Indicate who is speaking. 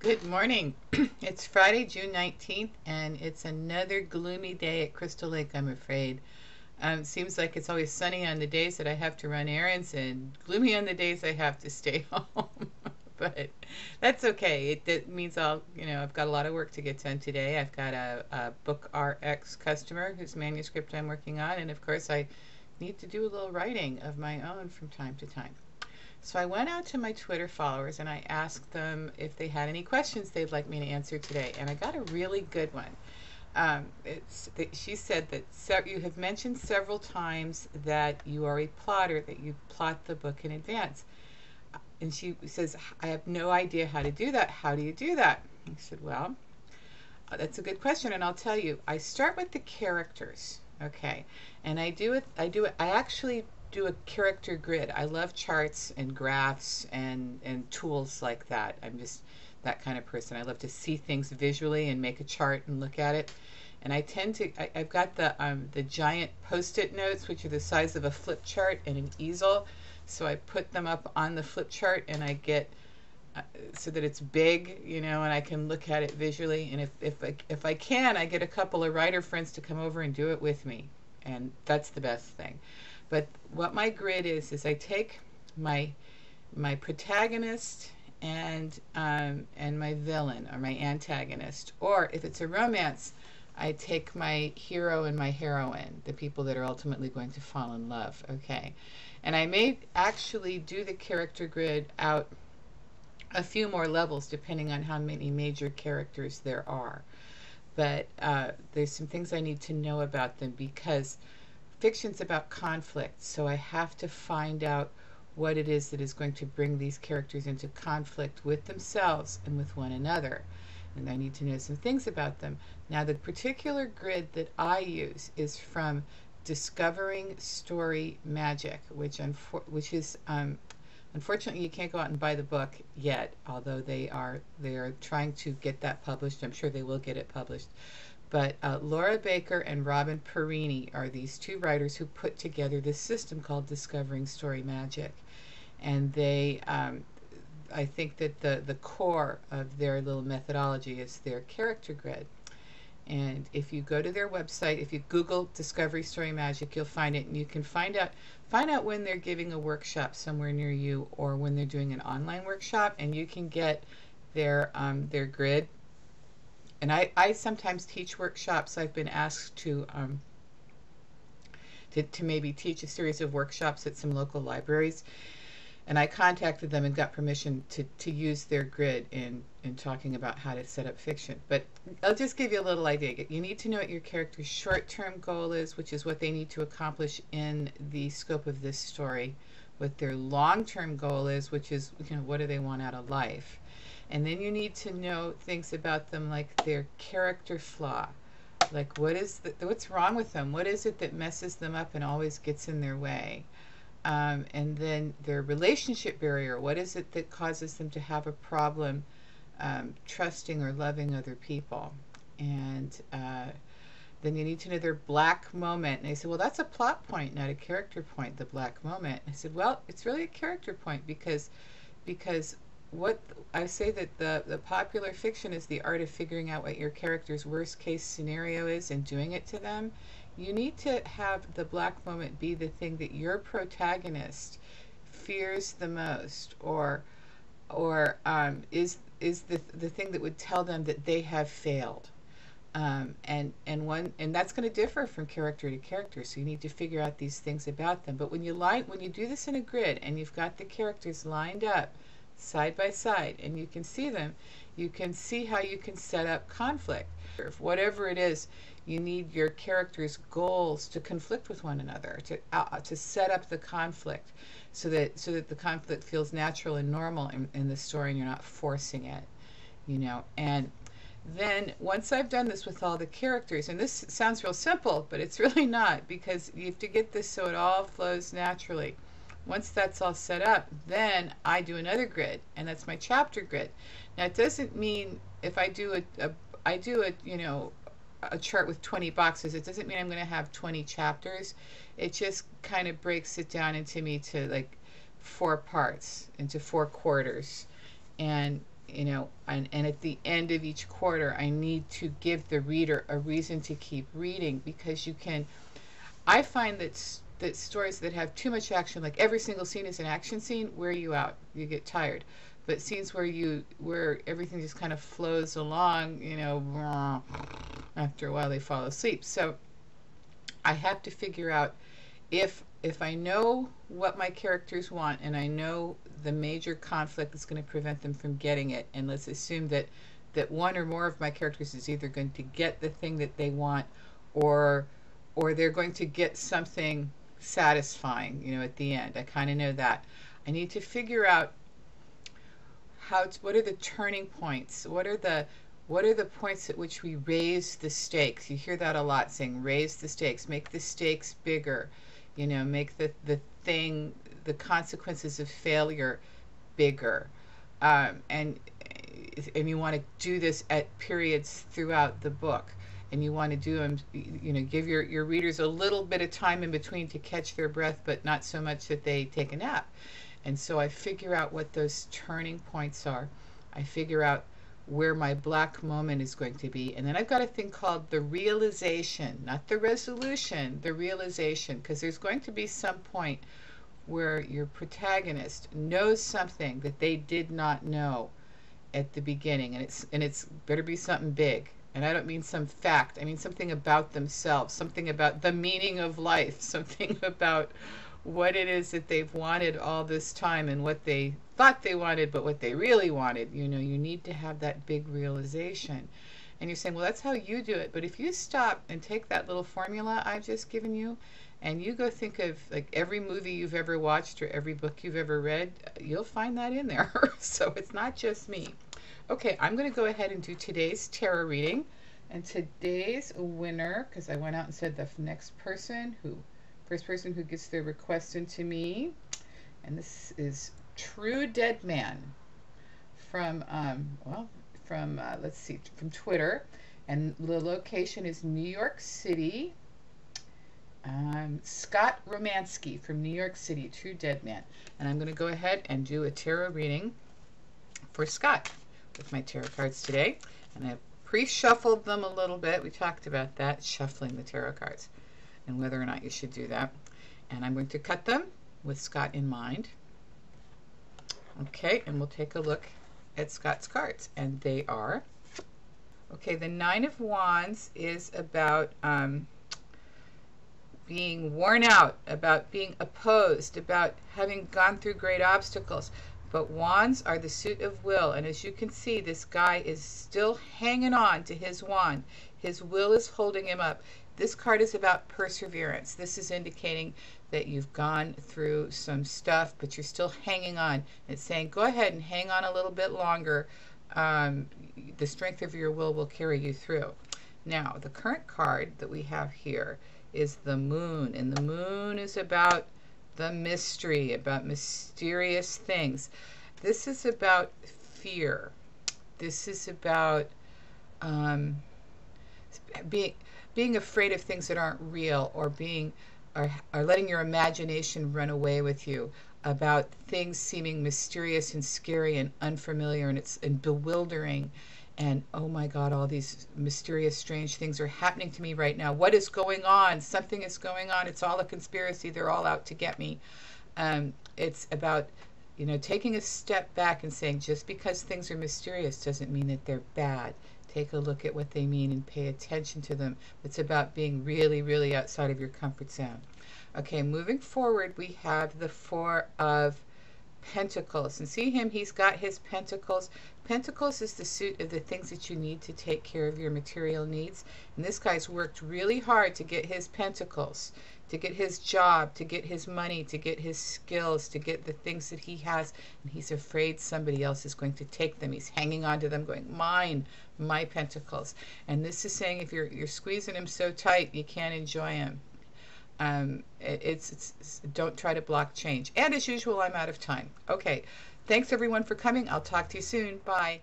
Speaker 1: Good morning. It's Friday, June 19th, and it's another gloomy day at Crystal Lake, I'm afraid. Seems like it's always sunny on the days that I have to run errands and gloomy on the days I have to stay home. But that's okay. That means I've got a lot of work to get done today. I've got a book RX customer whose manuscript I'm working on, and of course I need to do a little writing of my own from time to time. So I went out to my Twitter followers and I asked them if they had any questions they'd like me to answer today, and I got a really good one. She said that you have mentioned several times that you are a plotter, that you plot the book in advance. And she says, I have no idea how to do that. How do you do that? I said, well, that's a good question, and I'll tell you. I start with the characters, okay, and I actually do a character grid. I love charts and graphs and tools like that. I'm just that kind of person. I love to see things visually and make a chart and look at it. And I've got the giant post-it notes, which are the size of a flip chart and an easel. So I put them up on the flip chart, and I get so that it's big, and I can look at it visually. And if I can, I get a couple of writer friends to come over and do it with me, and that's the best thing. But what my grid is I take my protagonist and my villain or my antagonist, or if it's a romance, I take my hero and my heroine, the people that are ultimately going to fall in love. Okay, and I may actually do the character grid out a few more levels depending on how many major characters there are. But there's some things I need to know about them because fiction's about conflict, so I have to find out what it is that is going to bring these characters into conflict with themselves and with one another. And I need to know some things about them. Now, the particular grid that I use is from Discovering Story Magic, which is unfortunately, you can't go out and buy the book yet, although they are trying to get that published. I'm sure they will get it published. But Laura Baker and Robin Perini are these two writers who put together this system called Discovering Story Magic. And I think that the core of their little methodology is their character grid. And if you go to their website, if you Google Discovery Story Magic, you'll find it, and you can find out when they're giving a workshop somewhere near you, or when they're doing an online workshop, and you can get their grid. And I sometimes teach workshops. I've been asked to maybe teach a series of workshops at some local libraries. And I contacted them and got permission to use their grid in talking about how to set up fiction. But I'll just give you a little idea. You need to know what your character's short-term goal is, which is what they need to accomplish in the scope of this story. What their long-term goal is, which is, what do they want out of life? And then you need to know things about them, like their character flaw. Like, what's wrong with them? What is it that messes them up and always gets in their way? And then their relationship barrier. What is it that causes them to have a problem trusting or loving other people? And then you need to know their black moment. And they said, well, that's a plot point, not a character point, the black moment. I said, well, it's really a character point because what I say that the popular fiction is the art of figuring out what your character's worst case scenario is and doing it to them. You need to have the black moment be the thing that your protagonist fears the most, or is the thing that would tell them that they have failed. And that's going to differ from character to character. So you need to figure out these things about them. But when you do this in a grid and you've got the characters lined up side by side and you can see them, you can see how you can set up conflict. Whatever it is, you need your characters' goals to conflict with one another, to set up the conflict so that the conflict feels natural and normal in the story and you're not forcing it, And then once I've done this with all the characters, and this sounds real simple, but it's really not, because you have to get this so it all flows naturally. Once that's all set up, then I do another grid, and that's my chapter grid. Now, it doesn't mean if I do a chart with 20 boxes, it doesn't mean I'm going to have 20 chapters. It just kind of breaks it down into like 4 parts, into 4 quarters. And and at the end of each quarter, I need to give the reader a reason to keep reading, because I find that stories that have too much action, like every single scene is an action scene, wear you out. You get tired. But scenes where everything just kind of flows along, after a while they fall asleep. So I have to figure out if I know what my characters want, and I know the major conflict that's going to prevent them from getting it, and let's assume that one or more of my characters is either going to get the thing that they want, or they're going to get something satisfying, at the end. I kind of know that. I need to figure out what are the turning points? What are the points at which we raise the stakes? You hear that a lot, saying raise the stakes, make the stakes bigger, make the consequences of failure bigger. And you want to do this at periods throughout the book. And you want to do them, give your readers a little bit of time in between to catch their breath, but not so much that they take a nap. And so I figure out what those turning points are. I figure out where my black moment is going to be. And then I've got a thing called the realization, not the resolution, the realization, because there's going to be some point where your protagonist knows something that they did not know at the beginning, and it's better be something big. And I don't mean some fact. I mean something about themselves, something about the meaning of life, something about what it is that they've wanted all this time, and what they thought they wanted, but what they really wanted. You need to have that big realization. And you're saying, well, that's how you do it. But if you stop and take that little formula I've just given you, and you go think of like every movie you've ever watched or every book you've ever read, you'll find that in there. So it's not just me. Okay, I'm going to go ahead and do today's tarot reading. And today's winner, because I went out and said the first person who gets their request into me, and this is True Dead Man from let's see, from Twitter, and the location is New York City. Scott Romansky from New York City, True Dead Man. And I'm going to go ahead and do a tarot reading for Scott with my tarot cards today. And I've pre-shuffled them a little bit. We talked about that, shuffling the tarot cards, and whether or not you should do that. And I'm going to cut them with Scott in mind. Okay, and we'll take a look at Scott's cards. And they are, okay, the Nine of Wands is about being worn out, about being opposed, about having gone through great obstacles. But wands are the suit of will, and as you can see, this guy is still hanging on to his wand. His will is holding him up. This card is about perseverance. This is indicating that you've gone through some stuff, but you're still hanging on. It's saying, go ahead and hang on a little bit longer. The strength of your will carry you through. Now, the current card that we have here is the Moon, and the Moon is about the mystery, about mysterious things. This is about fear. This is about being afraid of things that aren't real, or letting your imagination run away with you, about things seeming mysterious and scary and unfamiliar, and bewildering. And oh my God, all these mysterious, strange things are happening to me right now. What is going on? Something is going on. It's all a conspiracy. They're all out to get me. It's about, taking a step back and saying, just because things are mysterious doesn't mean that they're bad. Take a look at what they mean and pay attention to them. It's about being really, really outside of your comfort zone. Okay, moving forward, we have the Four of Pentacles. And see him, he's got his pentacles. Pentacles is the suit of the things that you need to take care of your material needs. And this guy's worked really hard to get his pentacles, to get his job, to get his money, to get his skills, to get the things that he has. And he's afraid somebody else is going to take them. He's hanging on to them going, mine, my pentacles. And this is saying if you're squeezing him so tight, you can't enjoy him. Don't try to block change. And as usual, I'm out of time. Okay. Thanks everyone for coming. I'll talk to you soon. Bye.